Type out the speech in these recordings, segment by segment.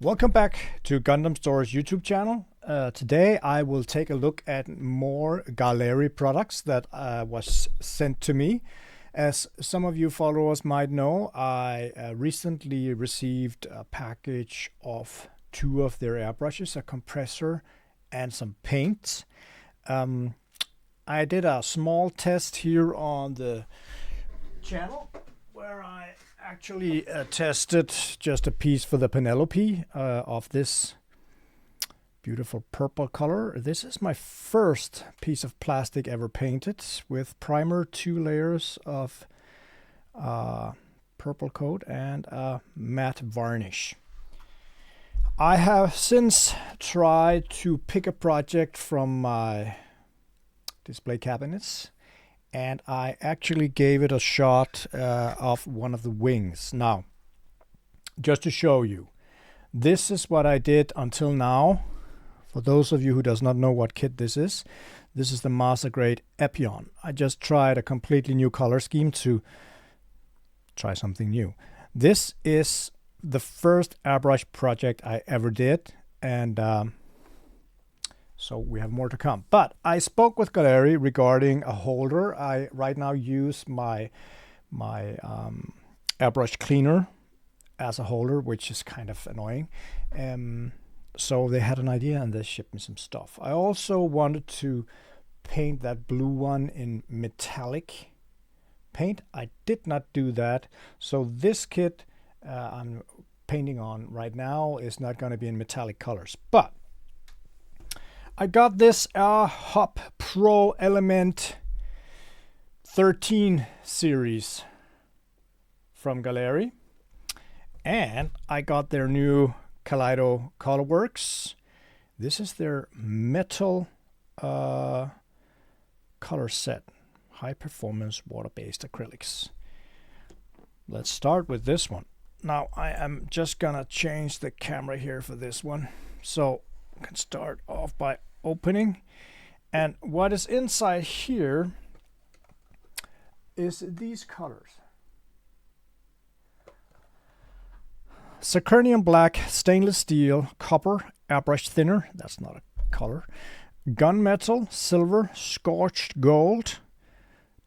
Welcome back to Gundam Store's YouTube channel. Today I will take a look at more Gaahleri products that was sent to me. As some of you followers might know, I recently received a package of 2 of their airbrushes, a compressor and some paint. I did a small test here on the channel where I actually tested just a piece for the Penelope of this beautiful purple color. This is my first piece of plastic ever painted with primer, 2 layers of purple coat and a matte varnish. I have since tried to pick a project from my display cabinets, and I actually gave it a shot of one of the wings. Now, just to show you, this is what I did until now. For those of you who does not know what kit this is the Master Grade Epyon. I just tried a completely new color scheme to try something new. This is the first airbrush project I ever did, and so we have more to come. But I spoke with Gaahleri regarding a holder. I right now use my airbrush cleaner as a holder, which is kind of annoying. So they had an idea and they shipped me some stuff. I also wanted to paint that blue one in metallic paint. I did not do that. So this kit I'm painting on right now is not going to be in metallic colors. But I got this Airhub Pro Element 13 series from Gaahleri, and I got their new Kaleido ColorWorks. This is their metal color set, high performance water-based acrylics. Let's start with this one. Now I am just gonna change the camera here for this one, so I can start off by opening, and what is inside here is these colors: Zirconium black, stainless steel, copper, airbrush thinner, that's not a color, gunmetal, silver, scorched gold,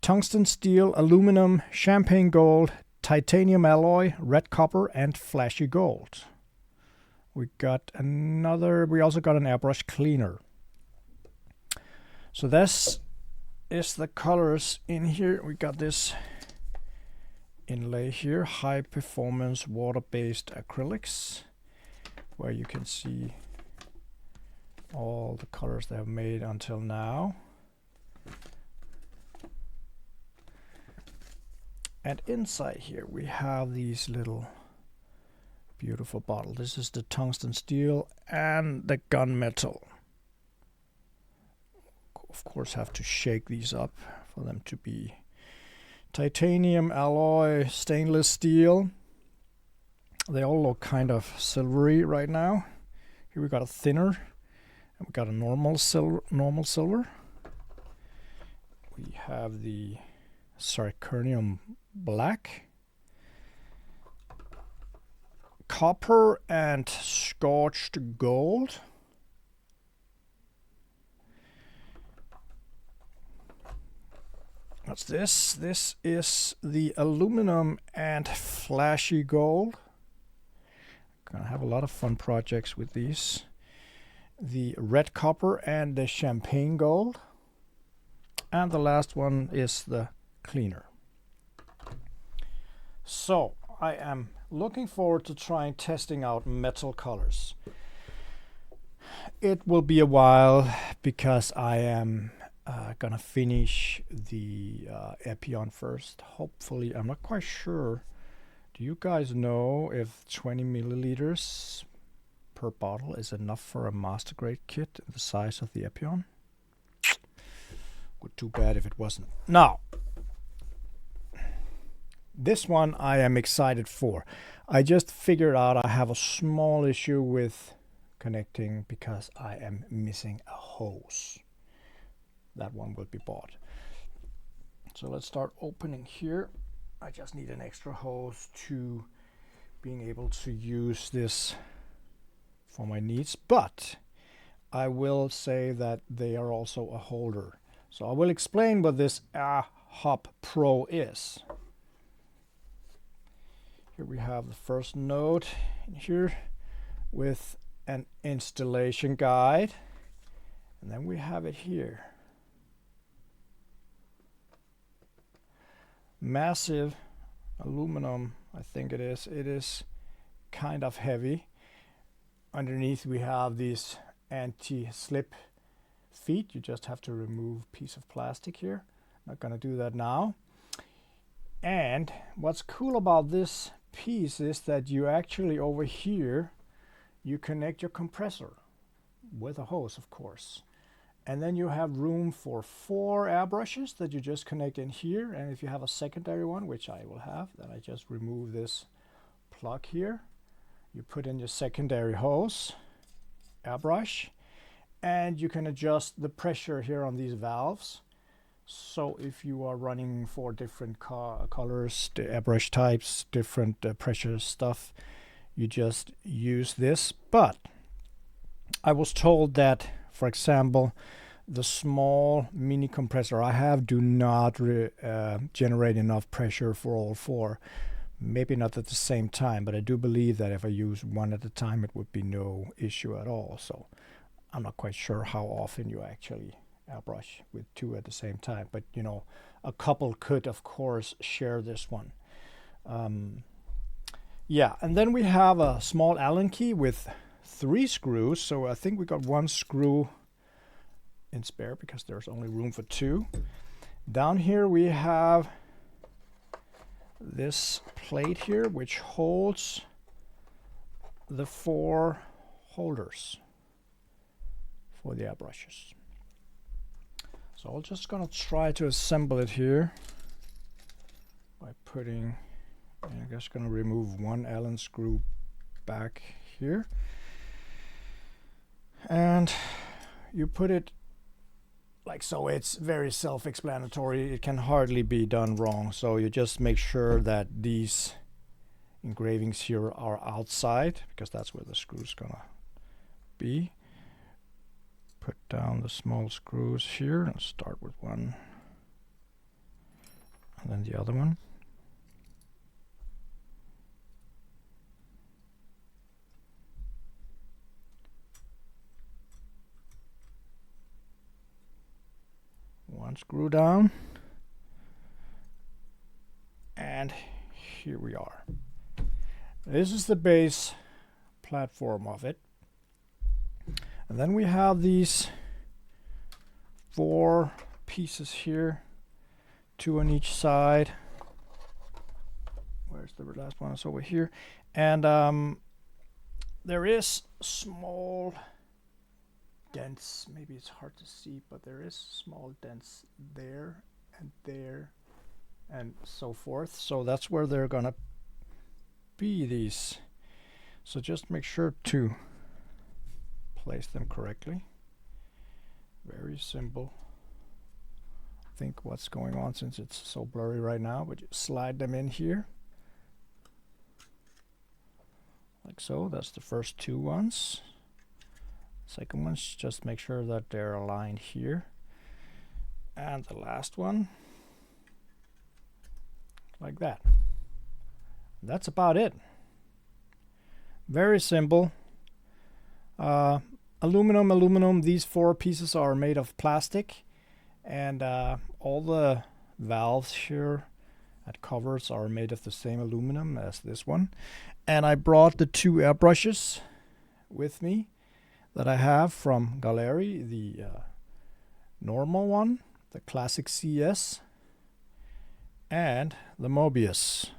tungsten steel, aluminum, champagne gold, titanium alloy, red copper, and flashy gold. We also got an airbrush cleaner. So this is the colors in here. We got this inlay here, high performance water-based acrylics, where you can see all the colors they have made until now. And inside here we have these little beautiful bottle. This is the tungsten steel and the gunmetal. Of course, have to shake these up for them to be titanium alloy, stainless steel. They all look kind of silvery right now. Here we got a thinner, and we got a normal silver. We have the zirconium black, copper, and scorched gold. What's this? This is the aluminum and flashy gold. Gonna have a lot of fun projects with these. The red copper and the champagne gold. And the last one is the cleaner. So I am looking forward to trying testing out metal colors. It will be a while because I am gonna finish the Epyon first. Hopefully, I'm not quite sure. Do you guys know if 20 milliliters per bottle is enough for a master grade kit the size of the Epyon? Would too bad if it wasn't. Now, this one I am excited for. I just figured out I have a small issue with connecting because I am missing a hose. That one will be bought. So let's start opening here. I just need an extra hose to being able to use this for my needs, but I will say that they are also a holder. So I will explain what this Airhub Pro is. Here we have the first note in here with an installation guide, and then we have it here. Massive aluminum, I think it is. It is kind of heavy. Underneath we have these anti-slip feet. You just have to remove a piece of plastic here. Not gonna do that now. And what's cool about this piece is that you actually over here you connect your compressor with a hose, of course, and then you have room for 4 airbrushes that you just connect in here. And if you have a secondary one, which I will have, then I just remove this plug here. You put in your secondary hose, airbrush, and you can adjust the pressure here on these valves. So if you are running 4 different colors, the airbrush types, different pressure stuff, you just use this. But I was told that, for example, the small mini compressor I have do not generate enough pressure for all 4. Maybe not at the same time, but I do believe that if I use one at a time, it would be no issue at all. So I'm not quite sure how often you actually airbrush with 2 at the same time, but you know, a couple could of course share this one. Yeah, and then we have a small Allen key with 3 screws, so I think we got 1 screw in spare because there's only room for 2. Down here we have this plate here which holds the 4 holders for the airbrushes. So I'm just gonna try to assemble it here by putting, I'm just gonna remove 1 Allen screw back here, and you put it like so. It's very self-explanatory. It can hardly be done wrong. So you just make sure that these engravings here are outside, because that's where the screw's gonna be. Put down the small screws here and start with one and then the other one. One screw down, and here we are. This is the base platform of it. And then we have these 4 pieces here, 2 on each side. Where's the last one? It's over here. And there is small dents. Maybe it's hard to see, but there is small dents there and so forth. So that's where they're gonna be, these. So just make sure to place them correctly. Very simple. I think what's going on, since it's so blurry right now, but you slide them in here like so. That's the first 2 ones. Second one's just make sure that they're aligned here, and the last one like that. That's about it. Very simple. Aluminum. These 4 pieces are made of plastic, and all the valves here at covers are made of the same aluminum as this one. And I brought the 2 airbrushes with me that I have from Gaahleri, the normal one, the classic CS, and the Mobius.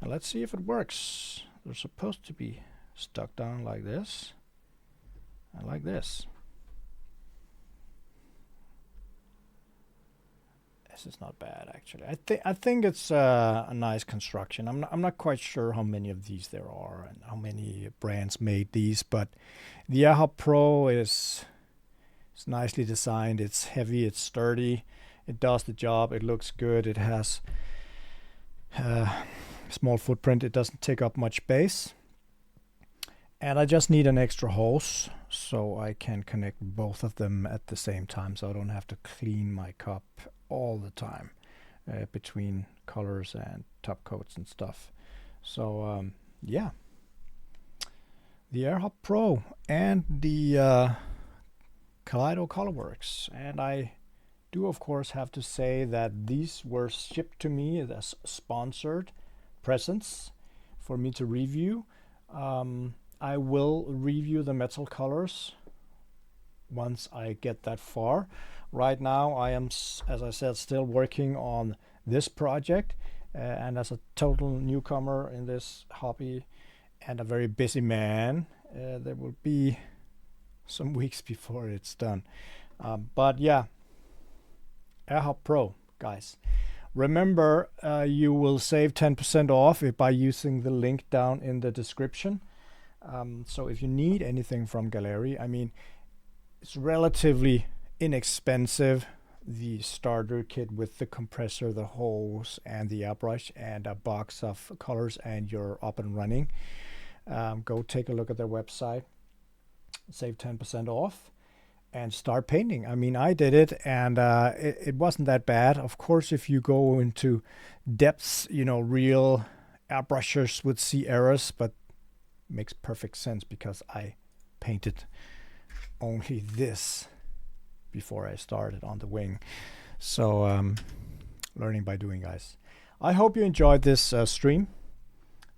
And let's see if it works. They're supposed to be stuck down like this and like this. This is not bad, actually. I think it's a nice construction. I'm not quite sure how many of these there are and how many brands made these, but the Airhub Pro is nicely designed. It's heavy, it's sturdy, it does the job, it looks good, it has small footprint, it doesn't take up much space, And I just need an extra hose so I can connect both of them at the same time, so I don't have to clean my cup all the time between colors and top coats and stuff. So yeah, the Airhub Pro and the Kaleido ColorWorks. And I do of course have to say that these were shipped to me as sponsored presents for me to review. I will review the metal colors once I get that far. Right now I am, as I said, still working on this project, and as a total newcomer in this hobby and a very busy man, there will be some weeks before it's done. But yeah, Airhub Pro, guys. Remember, you will save 10% off by using the link down in the description. So if you need anything from Gaahleri, I mean, it's relatively inexpensive. The starter kit with the compressor, the hose, and the airbrush, and a box of colors, and you're up and running. Go take a look at their website, save 10% off, and start painting. I mean, I did it, and it wasn't that bad. Of course, if you go into depths, you know, real airbrushers would see errors, but makes perfect sense because I painted only this before I started on the wing. So learning by doing, guys. I hope you enjoyed this stream,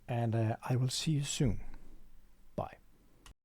and I will see you soon.